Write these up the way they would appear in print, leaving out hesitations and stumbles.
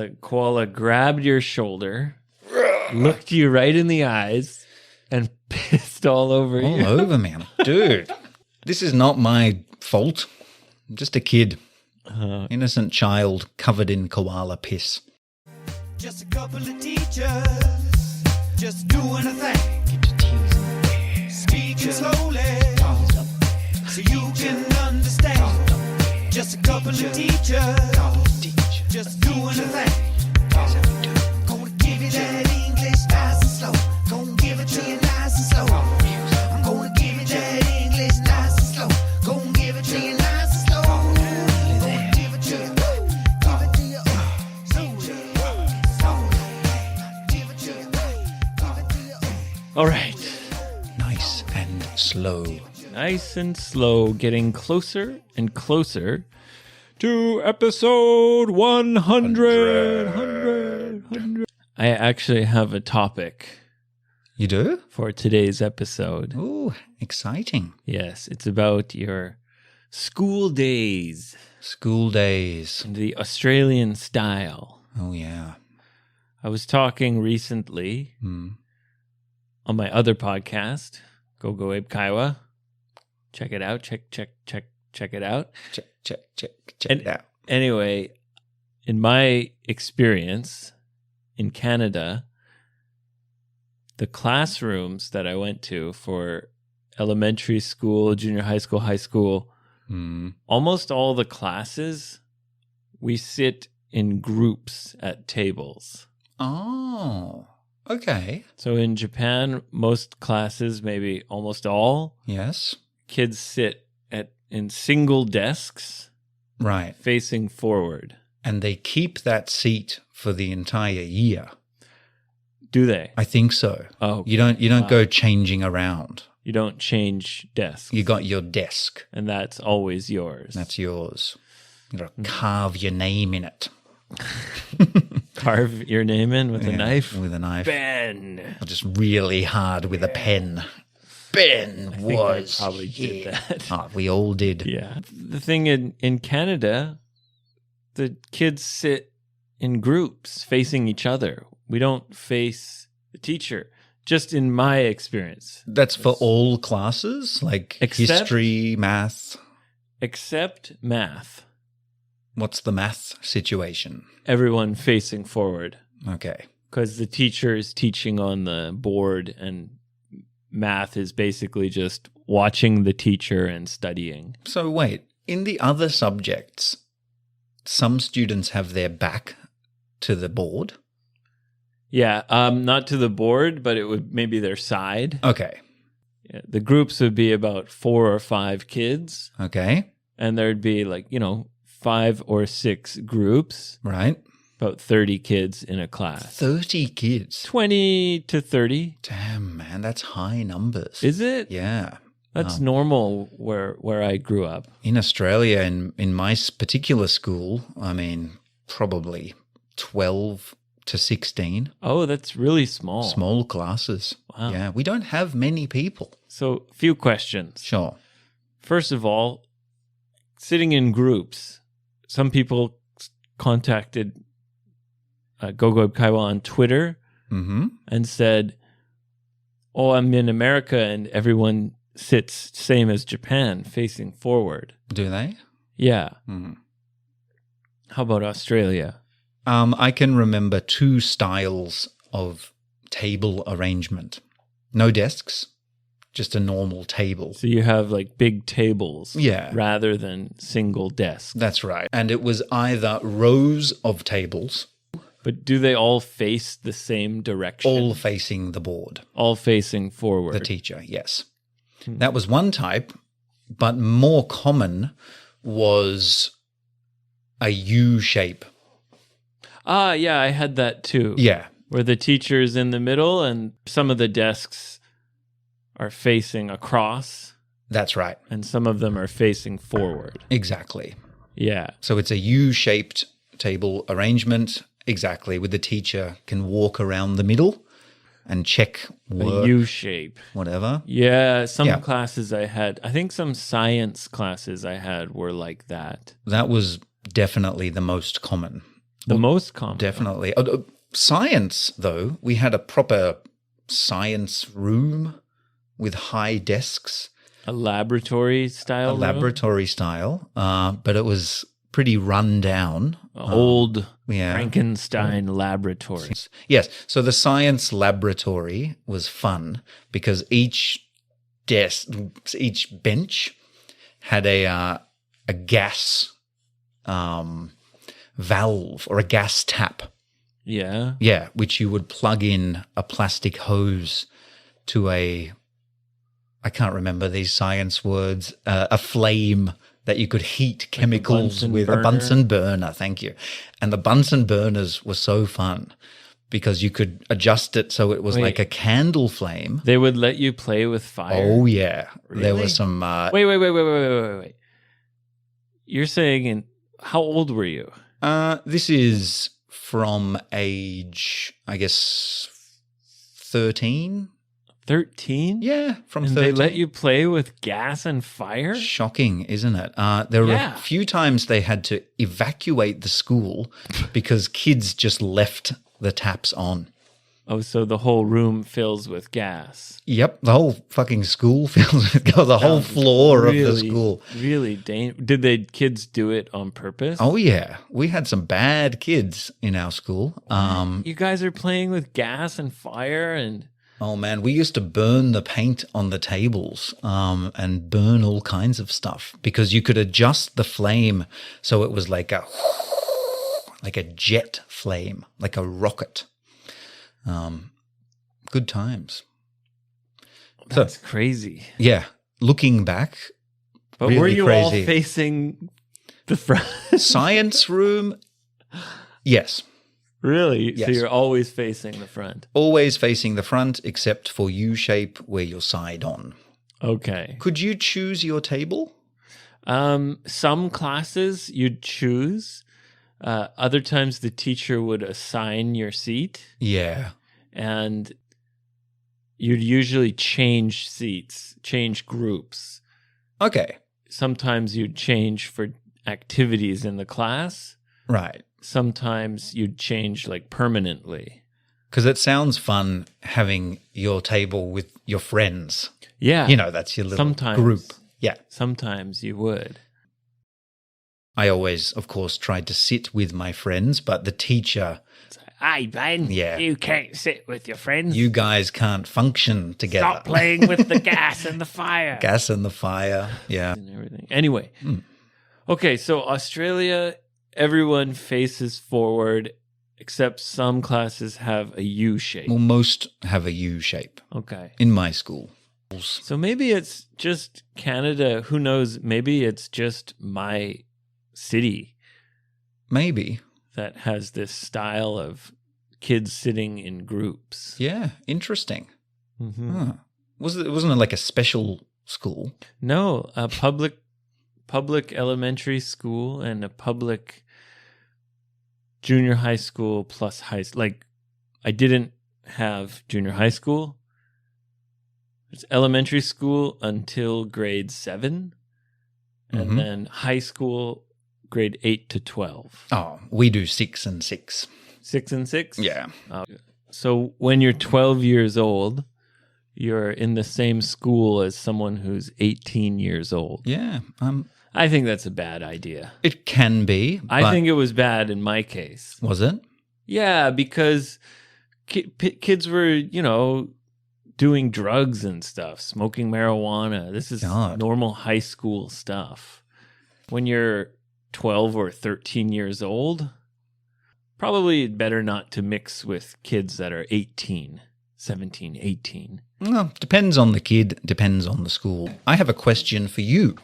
The koala grabbed your shoulder, looked you right in the eyes, and pissed all over you. All over me. Dude, this is not my fault. I'm just a kid. Innocent child covered in koala piss. Just a couple of teachers, just doing a thing. Speaking slowly, so you can understand. Just a couple of teachers, just doing a thing. Gonna give you that English nice and slow. Gonna give it to you nice and slow. I'm gonna give you that English nice and slow. Gonna give it to you nice and slow. Gonna give it to you, give it to you, give it to you, give it to you. All right. Nice and slow. Nice and slow, getting closer and closer to episode 100. I actually have a topic You do? for today's episode. Ooh, exciting. Yes, it's about your school days School days. in the Australian style. Oh, yeah. I was talking recently on my other podcast, GoGo Eib Kaiwa. Check it out. Check it out. Check And it out. anyway, in my experience in Canada, the classrooms that I went to for elementary school, junior high school, almost all the classes, we sit in groups at tables. Oh, okay. So in Japan, most classes, maybe almost all, Yes. kids sit in single desks Right. facing forward. And they keep that seat for the entire year. Do they? I think so. Oh, You don't go changing around. you don't change desks. You got your desk. And that's always yours. That's yours. You got to carve your name in it. Carve your name in with a Yeah, knife. With a knife. Ben. Or just really hard with a pen. Ben I think was. I probably did here. that. Oh, we all did. Yeah. The thing in Canada, the kids sit in groups facing each other. We don't face the teacher. Just in my experience. That's for all classes, like Except- history, math. Except math. What's the math situation? Everyone facing forward. Okay. Because the teacher is teaching on the board and math is basically just watching the teacher and studying. So wait, in the other subjects, some students have their back to the board. Yeah, not to the board, but it would maybe their side. Okay. Yeah, the groups would be about 4 or 5 kids, Okay. and there'd be 5 or 6 groups, Right. about 30 kids in a class. 30 kids. 20 to 30. Damn, man, that's high numbers. Is it? Yeah. That's normal where I grew up. In Australia, in my particular school, I mean, probably 12 to 16. Oh, that's really small. Small classes. Wow. Yeah, we don't have many people. So, few questions. Sure. First of all, sitting in groups, some people contacted GoGo Eib Kaiwa on Twitter and said, "Oh, I'm in America and everyone sits same as Japan, facing forward." Do they? Yeah. How about Australia? I can remember 2 styles of table arrangement. No desks, just a normal table. So you have big tables Yeah. rather than single desks. That's right. And it was either rows of tables, But do they all face the same direction? all facing the board. All facing forward. The teacher, yes. That was one type, but more common was a U shape. Ah, yeah, I had that too. Yeah. Where the teacher is in the middle and some of the desks are facing across That's right. and some of them are facing forward. Exactly. Yeah. So it's a U-shaped table arrangement. Exactly. With the teacher can walk around the middle and check work, A U shape. whatever. Yeah, some Yeah. classes I had, I think some science classes I had were like that. That was definitely the most common. The most common. Definitely. Science, though, we had a proper science room with high desks. A laboratory style room? Laboratory style, but it was pretty run down. Old Frankenstein laboratory. Yes, so the science laboratory was fun because each bench had a gas valve or a gas tap. Yeah. Yeah, which you would plug in a plastic hose to I can't remember these science words, a flame that you could heat chemicals with, a Bunsen burner, thank you. And the Bunsen burners were so fun because you could adjust it so it was like a candle flame. They would let you play with fire? Oh, yeah. Really? There was some... Wait. You're saying, how old were you? This is from age, I guess, 13. 13? Yeah, from and 13. They let you play with gas and fire? Shocking, isn't it? There were a few times they had to evacuate the school because kids just left the taps on. Oh, so the whole room fills with gas. Yep, the whole fucking school fills with gas, the whole floor of the school. Really did the kids do it on purpose? Oh, yeah. We had some bad kids in our school. You guys are playing with gas and fire and... Oh, man, we used to burn the paint on the tables and burn all kinds of stuff because you could adjust the flame so it was like a jet flame, like a rocket. Good times. That's crazy. Yeah, looking back, but really were you crazy. all facing the front? Science room, yes. Really? Yes. So you're always facing the front? Always facing the front, except for U-shape where you're side on. Okay. Could you choose your table? Some classes you'd choose. Other times the teacher would assign your seat. Yeah. And you'd usually change seats, change groups. Okay. Sometimes you'd change for activities in the class. Right. Sometimes you'd change like permanently. Because it sounds fun having your table with your friends. Yeah. You know, that's your little group. Yeah. Sometimes you would. I always, of course, tried to sit with my friends, but the teacher... Hey, Ben, you can't sit with your friends. You guys can't function together. Stop playing with the gas and the fire. Gas and the fire, yeah. And everything. Anyway. Okay, so Australia, everyone faces forward, except some classes have a U shape. Well, most have a U shape. Okay. In my school. So maybe it's just Canada. Who knows? Maybe it's just my city. Maybe. That has this style of kids sitting in groups. Yeah, interesting. Mm-hmm. Huh. Wasn't it like a special school? No, a public elementary school and a public junior high school plus like I didn't have junior high school. It's elementary school until grade 7 and then high school grade 8 to 12. Oh, we do 6 and 6. 6 and 6? Yeah. So when you're 12 years old, you're in the same school as someone who's 18 years old. Yeah. I think that's a bad idea. It can be. I think it was bad in my case. Was it? Yeah, because kids were, doing drugs and stuff, smoking marijuana. This is normal high school stuff. When you're 12 or 13 years old, probably better not to mix with kids that are 18, 17, 18. Well, depends on the kid, depends on the school. I have a question for you.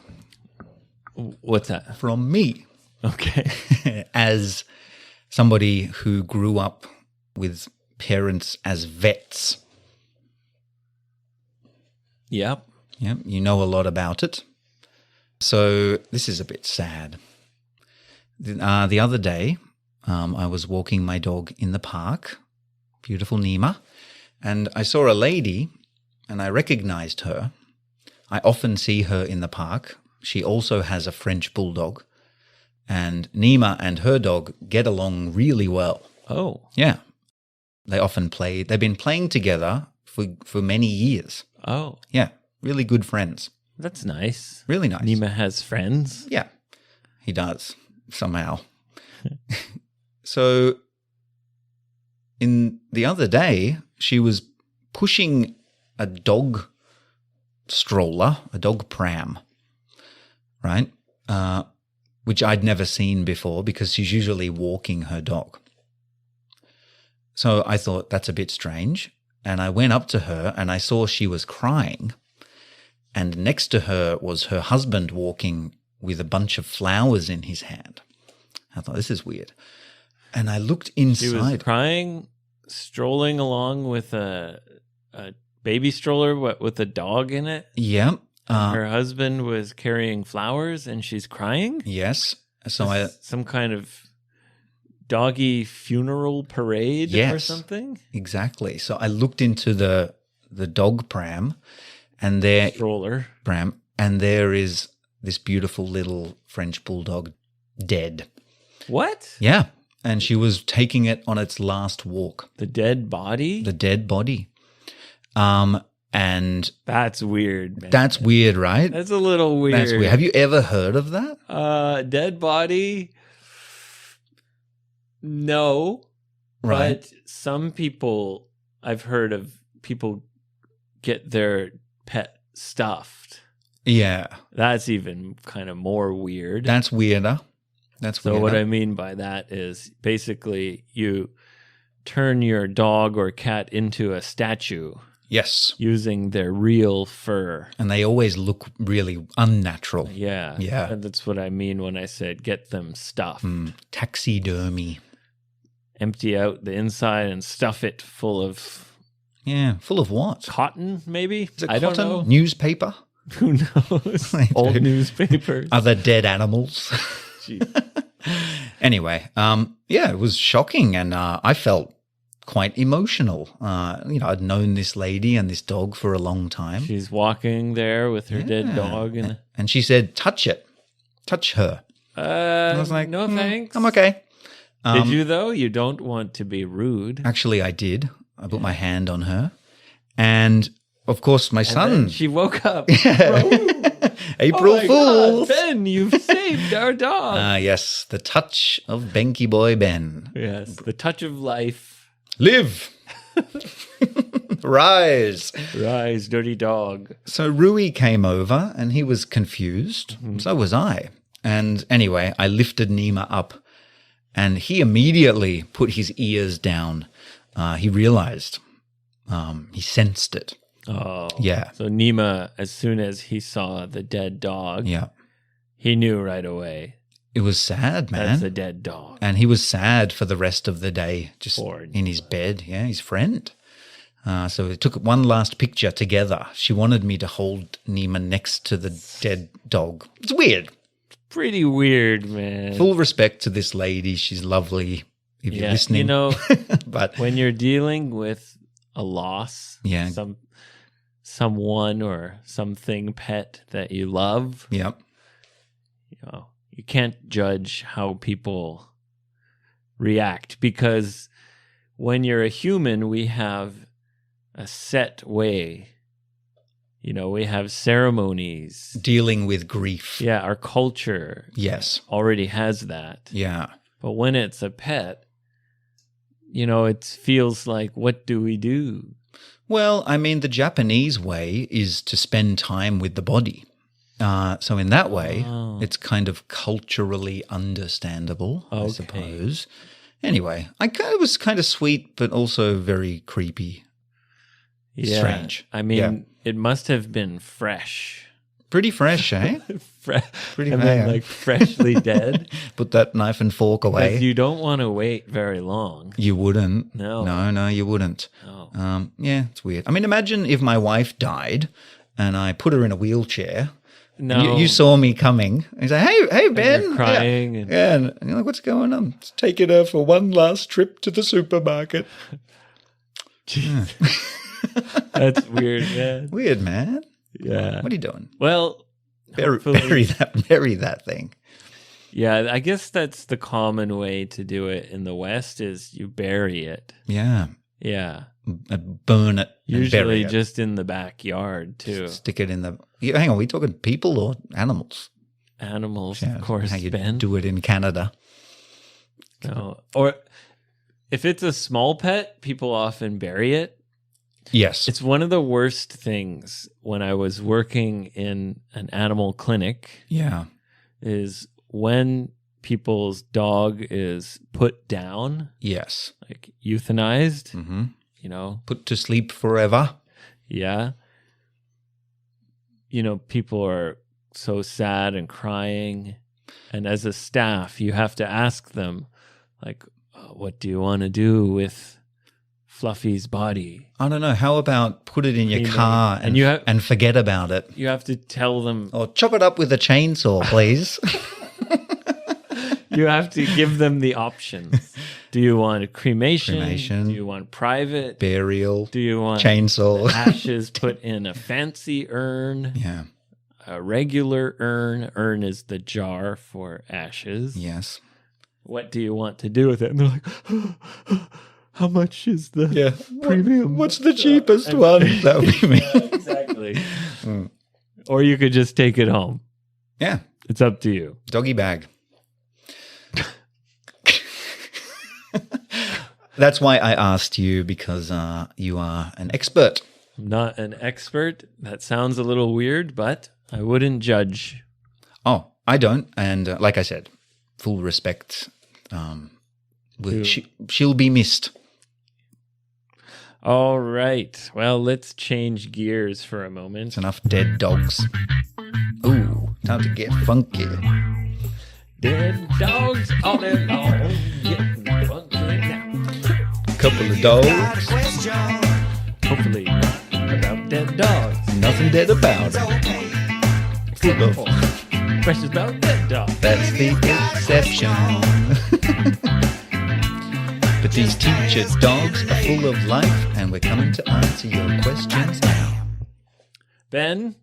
What's that? From me. Okay. As somebody who grew up with parents as vets. Yep. Yep, you know a lot about it. So this is a bit sad. The other day, I was walking my dog in the park, beautiful Nima, and I saw a lady and I recognized her. I often see her in the park. She also has a French bulldog. And Nima and her dog get along really well. Oh. Yeah. They often play. They've been playing together for many years. Oh. Yeah. Really good friends. That's nice. Really nice. Nima has friends. Yeah. He does, somehow. So in the other day, she was pushing a dog stroller, a dog pram, right? Which I'd never seen before because she's usually walking her dog. So I thought that's a bit strange. And I went up to her and I saw she was crying. And next to her was her husband walking with a bunch of flowers in his hand. I thought, this is weird. And I looked inside. She was crying, strolling along with a baby stroller with a dog in it. Yeah. Her husband was carrying flowers and she's crying? Yes. So some kind of doggy funeral parade or something? Exactly. So I looked into the dog pram and there stroller pram, and there is this beautiful little French bulldog dead. What? Yeah. And she was taking it on its last walk. The dead body? The dead body. And that's weird, man. That's weird, right? That's a little weird. That's weird. Have you ever heard of that? Dead body? No. Right. But some people, I've heard of people get their pet stuffed. Yeah. That's even kind of more weird. That's weirder. So what I mean by that is basically you turn your dog or cat into a statue. Yes. Using their real fur. And they always look really unnatural. Yeah. Yeah. And that's what I mean when I said get them stuffed. Taxidermy. Empty out the inside and stuff it full of... Yeah. Full of what? Cotton, maybe? Is it I cotton? don't know. Newspaper? Who knows? Old newspapers. Other dead animals. Anyway, yeah, it was shocking, and I felt quite emotional. I'd known this lady and this dog for a long time. She's walking there with her dead dog, and she said, "Touch it, touch her." I was like, "No, thanks. I'm okay." Did you though? You don't want to be rude. Actually, I did. I put my hand on her, and of course, my son. She woke up. April Fool's. God, Ben, you've saved our dog. Yes, the touch of Benky Boy Ben. Yes, the touch of life. Live. Rise. Rise, dirty dog. So Rui came over and he was confused. So was I. And anyway, I lifted Nima up and he immediately put his ears down. He realized. He sensed it. Oh. Yeah. So Nima, as soon as he saw the dead dog, he knew right away. It was sad, man. That's a dead dog. And he was sad for the rest of the day, just Poor in his bed. Yeah, his friend. So we took one last picture together. She wanted me to hold Nima next to the dead dog. It's weird. Pretty weird, man. Full respect to this lady. She's lovely. If you're listening. You know, but when you're dealing with a loss, someone or something pet that you love, you know, you can't judge how people react, because when you're a human, we have a set way. You know, we have ceremonies. Dealing with grief. Yeah, our culture already has that. Yeah. But when it's a pet, you know, it feels like, what do we do? Well, I mean, the Japanese way is to spend time with the body. So in that way, it's kind of culturally understandable, I suppose. Anyway, it was kind of sweet, but also very creepy. Yeah. Strange. I mean, it must have been fresh. Pretty fresh, eh? Pretty like freshly dead. Put that knife and fork away. Because you don't want to wait very long. You wouldn't. No, you wouldn't. No. Yeah, it's weird. I mean, imagine if my wife died and I put her in a wheelchair. No. You saw me coming. And you say, hey, Ben. And you're crying. And you're like, what's going on? It's taking her for one last trip to the supermarket. That's weird, man. Weird, man. Yeah. What are you doing? Well, bury that thing. Yeah, I guess that's the common way to do it in the West is you bury it. Yeah. Yeah. Burn it. And Usually bury it. just in the backyard too. Stick it in the. Hang on, are we talking people or animals? Animals, Yeah, of course, how you Ben. do it in Canada. No. Or if it's a small pet, people often bury it. Yes. It's one of the worst things when I was working in an animal clinic Yeah. is when people's dog is put down, Yes. like euthanized, Mm-hmm. you know. Put to sleep forever. Yeah. You know, people are so sad and crying. And as a staff, you have to ask them, like, what do you want to do with Fluffy's body? I don't know. How about put it in your car and and forget about it? You have to tell them. Or chop it up with a chainsaw, please. You have to give them the options. Do you want a cremation? Cremation. Do you want private? Burial. Do you want chainsaw? ashes put in a fancy urn? Yeah. A regular urn. Urn is the jar for ashes. Yes. What do you want to do with it? And they're like, how much is the premium? What's the cheapest one? That would be me. Yeah, exactly. Or you could just take it home. Yeah. It's up to you. Doggy bag. That's why I asked you, because you are an expert. I'm not an expert. That sounds a little weird, but I wouldn't judge. Oh, I don't. And like I said, full respect. She'll be missed. All right. Well, let's change gears for a moment. It's enough dead dogs. Ooh, time to get funky. Dead dogs all day long. Getting funky now. Couple of dogs. Hopefully not about dead dogs. Nothing dead about it. Full of. Questions about dead dogs. That's the exception. But these teacher dogs are full of life, and we're coming to answer your questions now. Ben,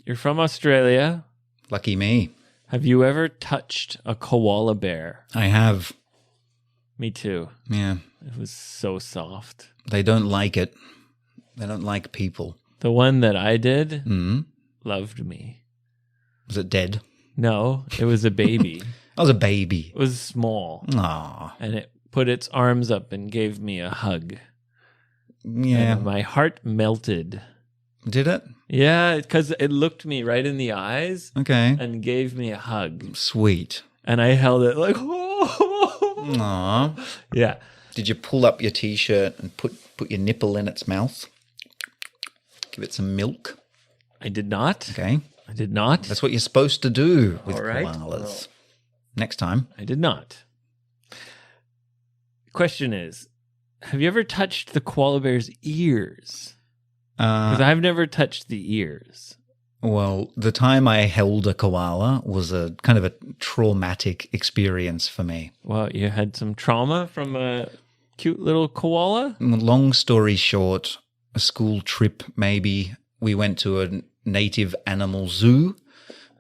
you're from Australia. Lucky me. Have you ever touched a koala bear? I have. Me too. Yeah. It was so soft. They don't like it. They don't like people. The one that I did Mm. loved me. Was it dead? No, it was a baby. I was a baby. It was small. Aww. And it put its arms up and gave me a hug. Yeah. And my heart melted. Did it? Yeah, because it looked me right in the eyes Okay. and gave me a hug. Sweet. And I held it like, oh. Aww. Yeah. Did you pull up your T-shirt and put your nipple in its mouth? Give it some milk? I did not. Okay. I did not. That's what you're supposed to do with All right. koalas. Well, Next time. I did not. Question is, have you ever touched the koala bear's ears? Because I've never touched the ears. Well, the time I held a koala was a kind of a traumatic experience for me. Well, you had some trauma from a cute little koala? Long story short, a school trip maybe. We went to a native animal zoo.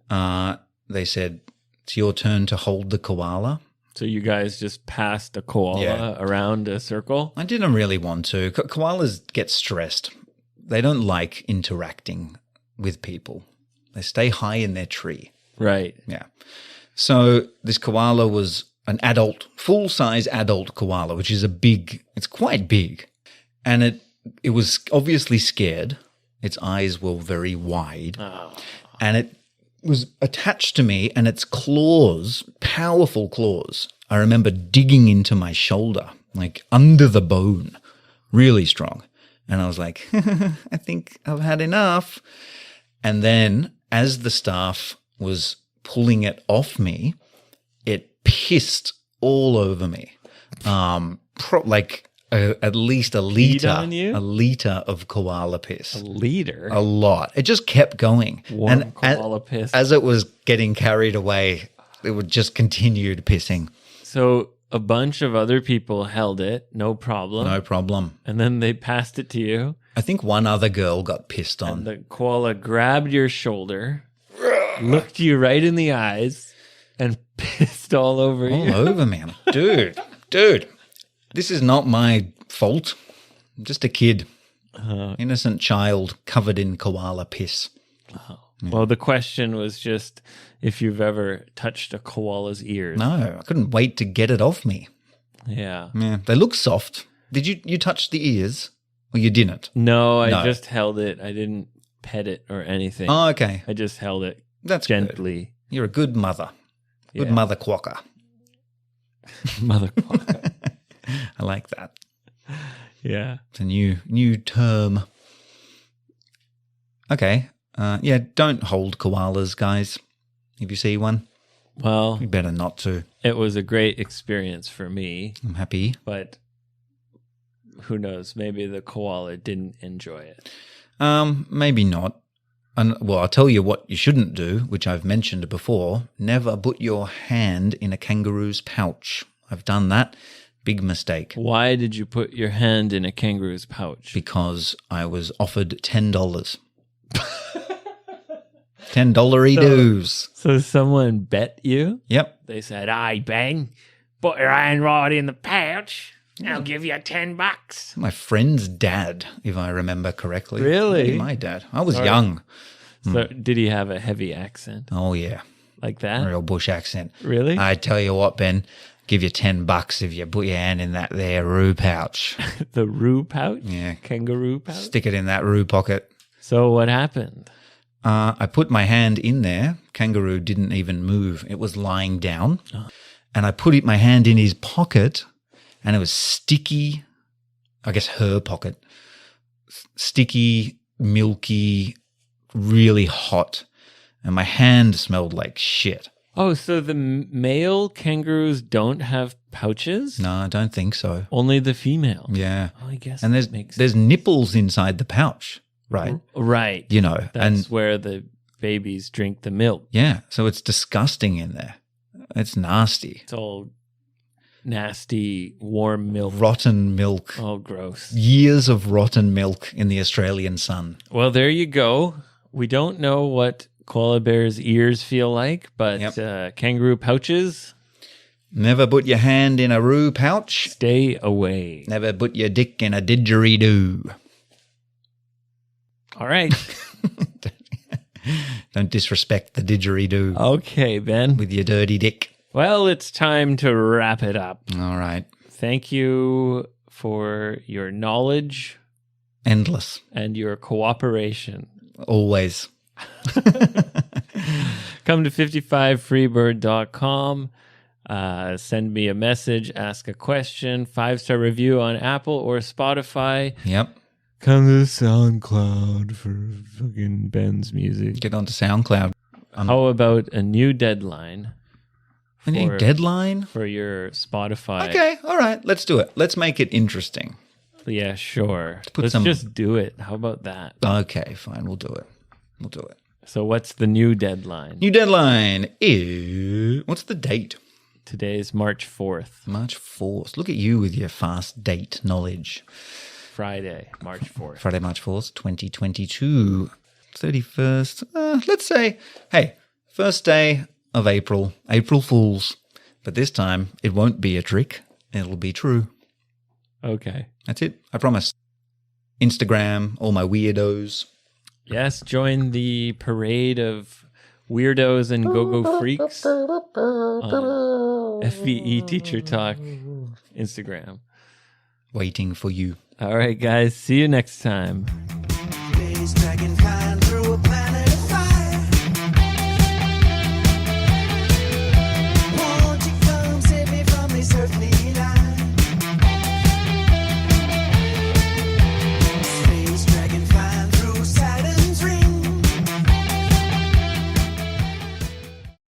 They said, it's your turn to hold the koala. So you guys just passed a koala around a circle? I didn't really want to. Koalas get stressed. They don't like interacting with people. They stay high in their tree. Right. Yeah. So this koala was an adult, full-size adult koala, which is it's quite big. And it was obviously scared. Its eyes were very wide. Oh. And it was attached to me, and its claws, powerful claws, I remember digging into my shoulder, like under the bone, really strong. And I was like, I think I've had enough. And then as the staff was pulling it off me, it pissed all over me. At least a liter of koala piss. A liter? A lot. It just kept going. Warm koala piss. As it was getting carried away, it would just continued pissing. So a bunch of other people held it, no problem. No problem. And then they passed it to you. I think one other girl got pissed on. And the koala grabbed your shoulder, looked you right in the eyes, and pissed all over All you. over me. Dude, this is not my fault. I'm just a kid. Innocent child covered in koala piss. Well, the question was just if you've ever touched a koala's ears. No, I couldn't wait to get it off me. Yeah. Yeah, they look soft. Did you touch the ears? Or you didn't? No, I No. just held it. I didn't pet it or anything. Oh, okay. I just held it That's good. gently. You're a good mother. Good Yeah. mother quokka. Mother quokka. I like that. Yeah. It's a new term. Okay. Yeah, don't hold koalas, guys. If you see one, Well, you better not to. it was a great experience for me, I'm happy. but who knows? Maybe the koala didn't enjoy it. Maybe not. And well, I'll tell you what you shouldn't do, which I've mentioned before. Never put your hand in a kangaroo's pouch. I've done that. Big mistake. Why did you put your hand in a kangaroo's pouch? Because I was offered $10. $10 dues. So someone bet you? Yep. They said, "Aye, Ben, put your hand right in the pouch. I'll give you $10." My friend's dad, if I remember correctly. Really? Maybe my dad. I was Sorry. young. So did he have a heavy accent Oh, yeah. like that? Real bush accent. Really? I tell you what, Ben, give you $10 if you put your hand in that there roo pouch. The roo pouch? Yeah. Kangaroo pouch? Stick it in that roo pocket. So what happened? I put my hand in there. Kangaroo didn't even move. It was lying down. And I put my hand in his pocket, and it was sticky. I guess her pocket. Sticky, milky, really hot. And my hand smelled like shit. Oh, so the male kangaroos don't have pouches? No, I don't think so. Only the female. Yeah. Oh, I guess And that makes there's nipples inside the pouch, right? right. You know, That's and where the babies drink the milk. yeah, so it's disgusting in there. It's nasty. It's all nasty, warm milk. Rotten milk. Oh, gross. Years of rotten milk in the Australian sun. Well, there you go. We don't know what koala bears' ears feel like, but kangaroo pouches, Never put your hand in a roo pouch. stay away. Never put your dick in a didgeridoo. All right. Don't disrespect the didgeridoo Okay, Ben. with your dirty dick. Well, it's time to wrap it up. All right. Thank you for your knowledge Endless. and your cooperation. Always. Come to 55freebird.com. Send me a message, ask a question, 5-star review on Apple or Spotify. Yep. Come to SoundCloud for fucking Ben's music. Get onto SoundCloud. How about a new deadline? A new deadline? For your Spotify. Okay. All right. Let's do it. Let's make it interesting. Yeah, sure. put Let's some- just do it. How about that? Okay, fine. We'll do it. We'll do it. So what's the new deadline? New deadline is... What's the date? Today's March 4th, March 4th. Look at you with your fast date knowledge. Friday, March 4th. Friday, March 4th, 2022. 31st. Let's say, hey, first day of April. April Fools. But this time, it won't be a trick. It'll be true. Okay. That's it. I promise. Instagram, all my weirdos. Yes, join the parade of weirdos and go-go freaks on F.B.E. Teacher Talk Instagram. Waiting for you. All right, guys. See you next time. Today's dragon kind